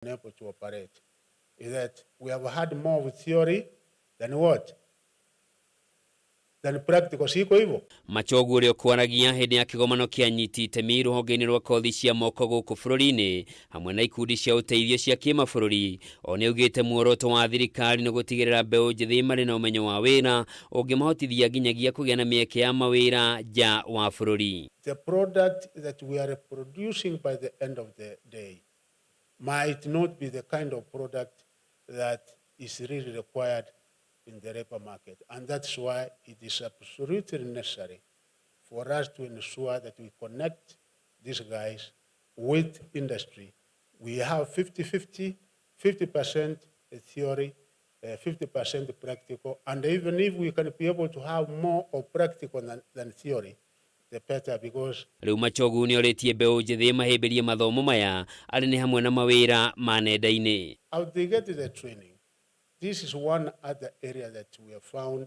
able to operate is that we have had more of theory than what? Than practical. Siko hivyo. Machogu urio kwaragia hindi ya kigomano kia nyiti itemi ruhonge-ini rwa kothi cia moko guku bururi-ini hamwe na ikundi cia uteithio cia kimabũrũri one ugite muoroto wa thirikari ni gutigirira mbeu njithi mari na umenyo wa wira ungimahotithia nginyagia kugia na mieke ya mawira ja wa bũrũri. The product that we are producing by the end of the day might not be the kind of product that is really required in the labor market. And that's why it is absolutely necessary for us to ensure that we connect these guys with industry. We have 50-50, 50% theory, 50% practical. And even if we can be able to have more of practical than theory, the better, because riu Machogu ni oritie mbeu njithi mahimbirie mathomo maya ari ni hamwe na mawira ma nenda-ini. How they get the training. This is one other area that we have found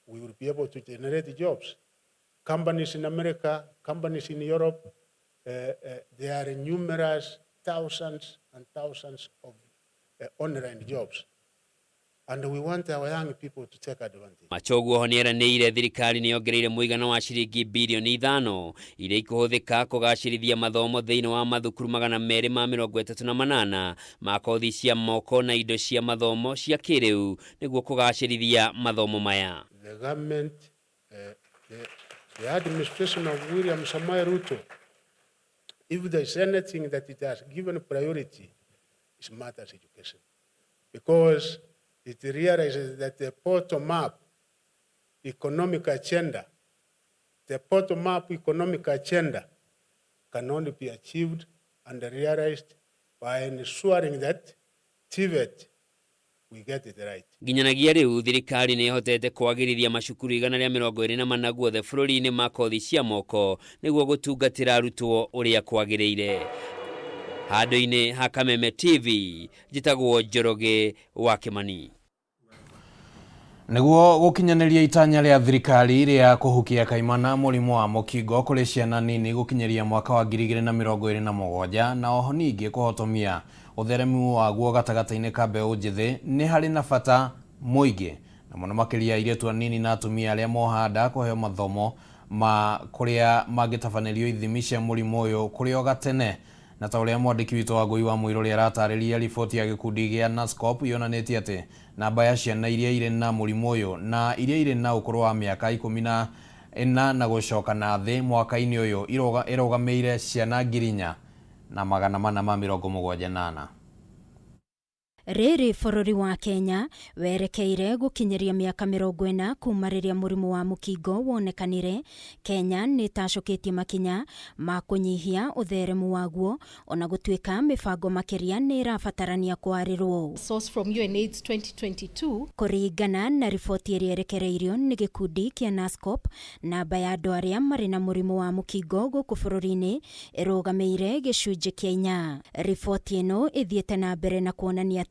we will be able to generate jobs. Companies in America, companies in Europe, there are numerous thousands and thousands of online jobs. And we want our young people to take advantage. Machogu honieraniire thirikari ni yongereire muigana wa ciringi bilioni 5 iria ikuhuthika kugacirithia mathomo thiini wa mathukuru 238 ma kothi cia moko na indo cia mathomo cia kiriu niguo kugacirithia mathomo maya. The government, the administration of William Samoei Ruto, if there is anything that it has given priority, is matters education, because it realizes that the bottom-up economic agenda, can only be achieved and realized by ensuring that TVET, we get it right. Nginyanagia riu thirikari ni ihotete kwagirithia macukuru 124 guothe bururi-ini ma kothi cia moko niguo gutungatira arutwo uria kwagiriire. Handu-ini ha Kameme TV jitagwo Njoroge wa Kimani. Niguo gukinyaniria itanya ria thirikari ria kuhukia kaimana murimu wa mukingo kuri ciana nini gukinyeria mwaka wa 2027 na oho ningi kuhotomia utheremu wa guo gatagata-ini ka mbeu njithi ni hari na bata muingi na muno makiria iretu anini na atumia aria mohanda kuheo mathomo ma kuria mangitabanĩrio ithimi cia murimu uyu kuria gatene. Na ta uria mwandiki witu wa Ngui wa Muiruri aratariria riboti ya gikundi gia NASCOP yonanetie ati namba ya ciana iria ire na murimu uyu na iria ire na ukuru wa miaka 14 na gucoka na thi mwaka-ini uyu irogameire ciana 478. Riri bũrũri wa Kenya werekeire gukinyeria miaka 40 kuma riria murimu wa mukingo wonekanire. Kenya ni tacoketie makinya ma kunyihia utheremu waguo ona gutuika mibango makiria ni irabatarania kwarirwo. Source from UNAIDS 2022 kuringana na riboti iria erekereirio ni gikundi kia NASCOP, namba ya andu aria mari na murimu wa mukingo guku bũrũri-ini irugameire gicunji kia 4. Riboti ino ithiete na mbere na kuonania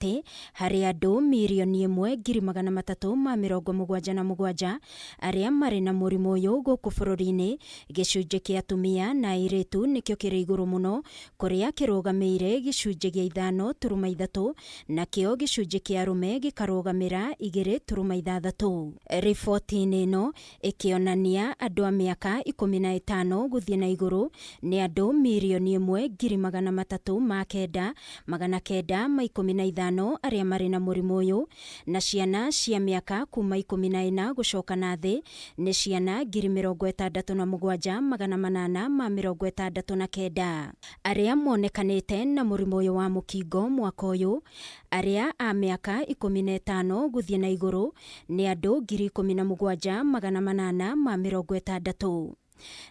hari andu 1,377,077 aria mari na murimu uyu guku bũrũri-ini. Gicunji kia atumia na airitu nikio kiri iguru muno kuria kirugameire gicunji gia 5.3 na kio gicunji kia arume gikarugamira 2.6. Riboti-ini ino ikionania andu a miaka 15 guthie na iguru ni andu 1,339,915 aria mari na murimu uyu na ciana cia miaka kuma 14 gucoka na thi ni ciana 67,869 aria monekanite na murimu uyu wa mukingo mwaka uyu. Aria a miaka 15 guthie na iguru ni andu 17,860.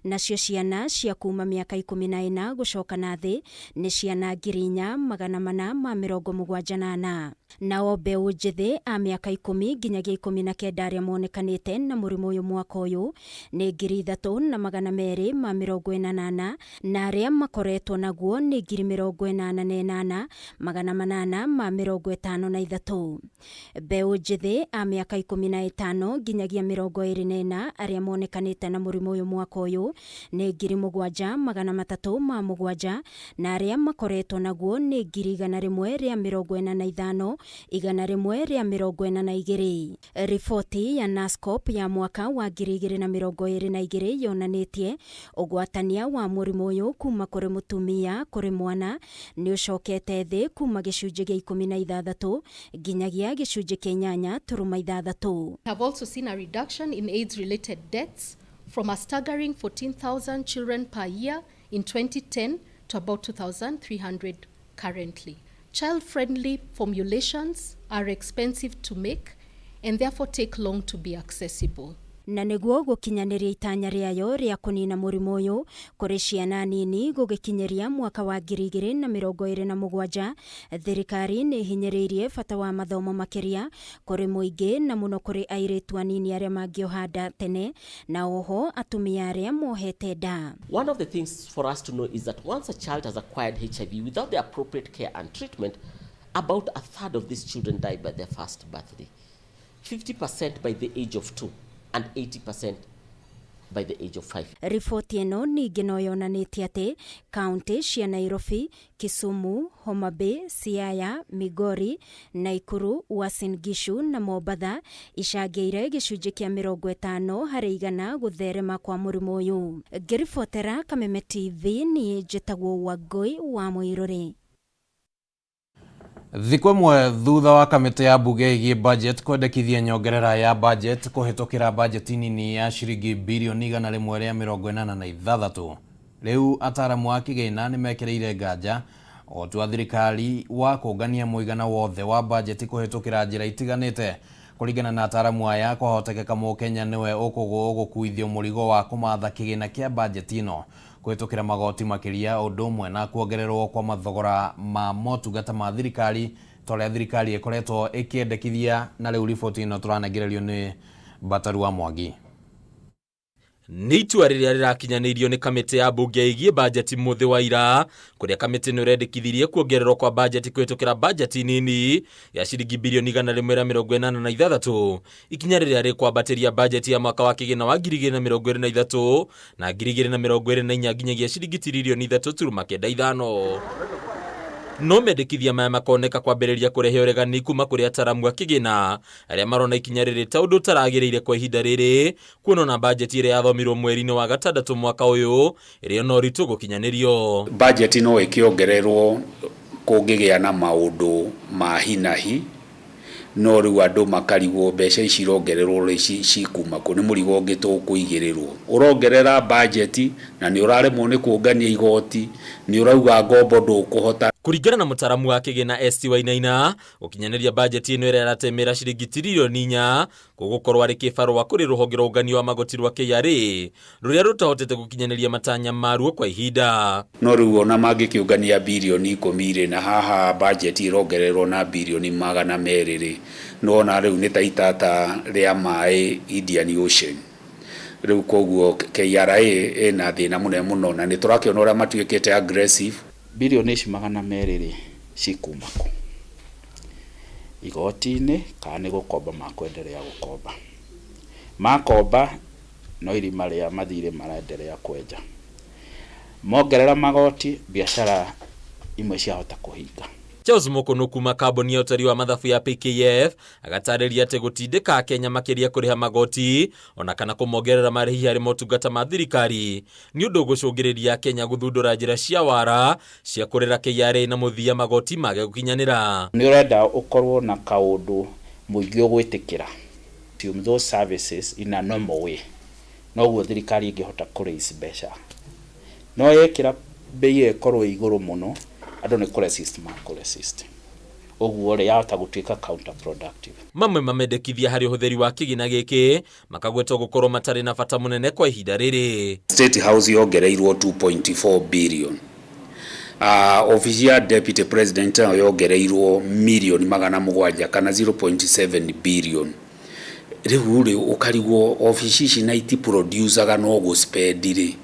Nacio ciana cia kuma miaka 14 gucoka na thi ni ciana 4,478. Nao mbeu njithi a miaka 10 nginyagia 19 aria monekanite na murimu uyu mwaka uyu ni 3,248 na aria makoretwo naguo ni 88,853. Mbeu njithi a miaka 15 nginyagia 24 aria monekanite na murimu uyu mwaka uyu ni 7,307 na aria makoretwo naguo ni 145 142. Riboti ya NASCOP ya mwaka wa 2022 yonanitie ugwatania wa murimu uyu kuma kuri mutumia kuri mwana ni ucokete thi kuma gicunji gia 16 nginyagia gicunji kia 8.6. We have also seen a reduction in AIDS-related deaths from a staggering 14,000 children per year in 2010 to about 2,300 currently. Child-friendly formulations are expensive to make and therefore take long to be accessible. Na niguo gukinyaniria itanya riayo ria kunina murimu uyu kuri ciana nini gugikinyeria mwaka wa 2027, thirikari ni hinyiriirie bata wa mathomo makiria kuri muingi na muno kuri airitu anini aria mangiohanda tene na oho atumia aria mohete nda. One of the things for us to know is that once a child has acquired HIV without the appropriate care and treatment, about a third of these children die by their first birthday, 50% by the age of 2. And 80% by the age of 5. Ripoti eno ningi no yonanitie ati kaunti cia Nairobi, Kisumu, Homa Bay, Siaya, Migori, Nakuru, Uasin Gishu na Mombasa icangĩire gĩcunjĩ kĩa 50 harĩ igana gũtherema kwa mũrimũ ũyũ. Ngĩribotera Kameme TV ni njĩtagwo Wangui wa Mũirũrĩ. Thikũ ĩmwe thutha wa kamĩtĩ ya mbunge ĩgiĩ budget kwendekithia nyongerera ya budget kũhĩtũkĩra budget nini ya ciringi birioni 186, rĩu ataaramu a kĩgĩna nĩ mekĩrĩire nganja ũhoti wa thirikari wa kũngania mũigana wothe wa budget kũhĩtũkĩra njĩra itiganĩte. Kũringana na ataaramu aya, kwahotekeka Mũkenya nĩwe ũgũkuithio mũrigo wa kũmatha kĩgĩna kĩa budget ĩno kũhĩtũkĩra magoti makĩria, ũndũ ũmwe na kuongererwo kwa mathogora ma motungata ma thirikari tũrĩa thirikari ĩkoretwo ĩkĩendekithia. Na rĩu riboti ĩno tũranengererio nĩ Bataru wa Mwangi. Nĩ itua rĩrĩa rĩrakinyanĩirio nĩ kamĩtĩ ya mbunge ĩgiĩ bajeti mũthĩ wa ira, kũrĩa kamĩtĩ nĩ ĩrendekithirie kuongererwo kwa bajeti kũhĩtũkĩra bajeti nini ya ciringi birioni 186, ikinya rĩrĩa rĩkwambatĩria bajeti ya mwaka wa kĩgĩna wa 2023 na 2024 nginyagia ciringi tiririoni 3.95. No mendekithia maya makoneka kwambĩrĩria kũrehe ũregani kuma kũrĩ ataaramu a kĩgĩna arĩa marona ikinya rĩrĩ ta ũndũ ũtaragĩrĩire kwa ihinda rĩrĩ, kuona na bajeti ĩrĩa yathomirwo mweri-inĩ wa gatandatũ mwaka ũyũ ĩrĩa no ritũ gũkinyanĩrio. Bajeti no ĩkĩongererwo kũngĩgĩa na maũndũ ma hinahi, no rĩu andũ makarigwo mbeca ici irongererwo cikuma kũ, nĩ mũrigo ũngĩ tũkũigĩrĩrwo. Ũrongerera bajeti na nĩ ũraremwo nĩ kũngania igoti, nĩ ũrauga ngombo ndũkũhota. Kũringana na mũtaaramu wa kĩgĩna ST Wainaina, gũkinyanĩria bajeti ĩno ĩrĩa ĩratemera ciringi tiririoni 4 gũgũkorwo arĩ kĩbarũa kũrĩ rũhonge rwa ũngania wa magoti rwa KRA rũrĩa rũtahotete gũkinyanĩria matanya maruo kwa ihinda. No rĩu ona mangĩkĩũngania birioni 10 na haha bajeti ĩrongererwo na birioni 200, no na rĩu nĩ ta itata rĩa maĩ Indian Ocean. Rĩu koguo KRA ĩna thĩna mũnene mũno na nĩ tũrakĩona ũrĩa matuĩkĩte aggressive. Birioni 200 cikuma kũ? Igoti-inĩ kana nĩ gũkomba makwenderea gũkomba? Makomba no irima rĩa mathirĩ marenderea kwenja. Mongerera magoti, biacara imwe ciahota kũhinga. Charles Mũkũnũ kuma kambuni ya ũtari wa mathabu ya PKF agatarĩria atĩ gũtindĩka Kenya makĩria kũrĩha magoti ona kana kũmongerera marĩhi harĩ motungata ma thirikari nĩ ũndũ ũgũcũngĩrĩria Kenya gũthundũra njĩra cia wara cia kũrĩra KRA na mũthia magoti mage gũkinyanĩra. Nĩ ũrenda ũkorwo na kaũndũ mũingĩ ũgwĩtĩkĩra those services in a normal way, noguo thirikari ĩngĩhota kũraise mbeca. No yekĩra bei ĩkorwo igũrũ mũno, andũ nĩ kũresist makũresist, ũguo rĩ yahota gũtuĩka counterproductive. Mamwe mamendekithia harĩ ũhũthĩri wa kĩgĩna gĩkĩ makagwetwo gũkorwo matarĩ na bata mũnene kwa ihinda rĩrĩ. State House yongereirwo 2.4 billion. Office ya Deputy President yongereirwo milioni 700 kana 0.7 billion. Rĩu rĩ ũkarigwo office ici na iti producer no gũspend rĩ,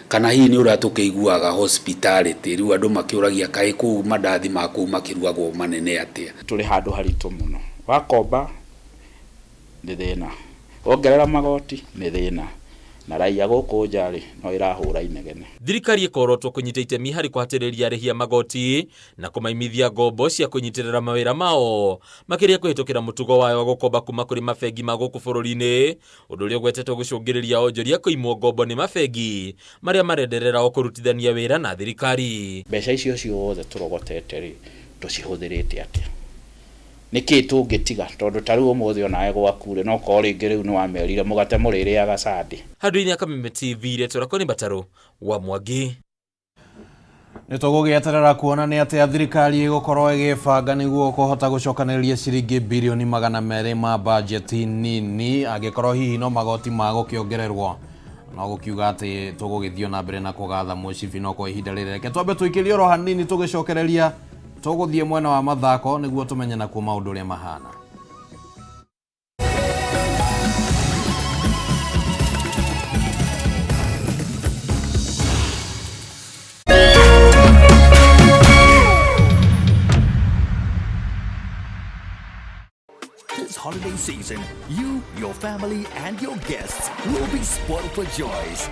kana hii nĩ ũratũkĩiguaga hospitality rĩu andũ makĩũragia kaĩ kũu mandathi ma kũu makĩrugagwo manene atĩa. Tũrĩ handũ haritũ mũno, wakomba nĩ thĩna, wongerera magoti nĩ thĩna, na raia gũkũ nja-rĩ no ĩrahũra inegene. Thirikari ĩkorotwo kũnyita itemi harĩ kũhatĩrĩria arĩhi a magoti na kũmaimithia ngombo cia kũnyitĩrĩra mawĩra mao makĩria kũhĩtũkĩra mũtugo wayo wa gũkomba kuma kũrĩ mabengi ma gũkũ bũrũri-inĩ, ũndũ ũrĩa ũgwetetwo gũcũngĩrĩria onjoria kũimwo ngombo nĩ mabengi marĩa marenderera o kũrutithania wĩra na thirikari. Mbeca icio ciothe tũrogotete-rĩ tũcihũthĩrĩte atĩa? Nĩkĩ tũngĩtiga tondũ tarĩu ũmũthĩ onawe gwakure no korwo rĩngĩ rĩu nĩwamerire mũgate mũrĩrĩaga Sunday. Handũ-inĩ ya Kameme TV retũrakwo nĩ Mbataro wa Mwangi. Nĩtũgũgĩeterera kuona nĩ atĩa thirikari ĩgũkorwo ĩgĩbanga nĩguo kũhota gũcokanĩrĩria ciringi birioni 200 ma bajeti nini, angĩkorwo hihi no magoti ma gũkĩongererwo. No gũkiuga atĩ tũgũgĩthiĩ na mbere na kũgatha mũcibi no kwa ihinda rĩrĩ. Reke twambe tũikĩrie oro hanini tũgĩcokereria, tũgũthiĩ mwena wa mathako nĩguo tũmenye nakuo maũndũ ũrĩa mahana. This holiday season, you, your family, and your guests will be spoiled for choice.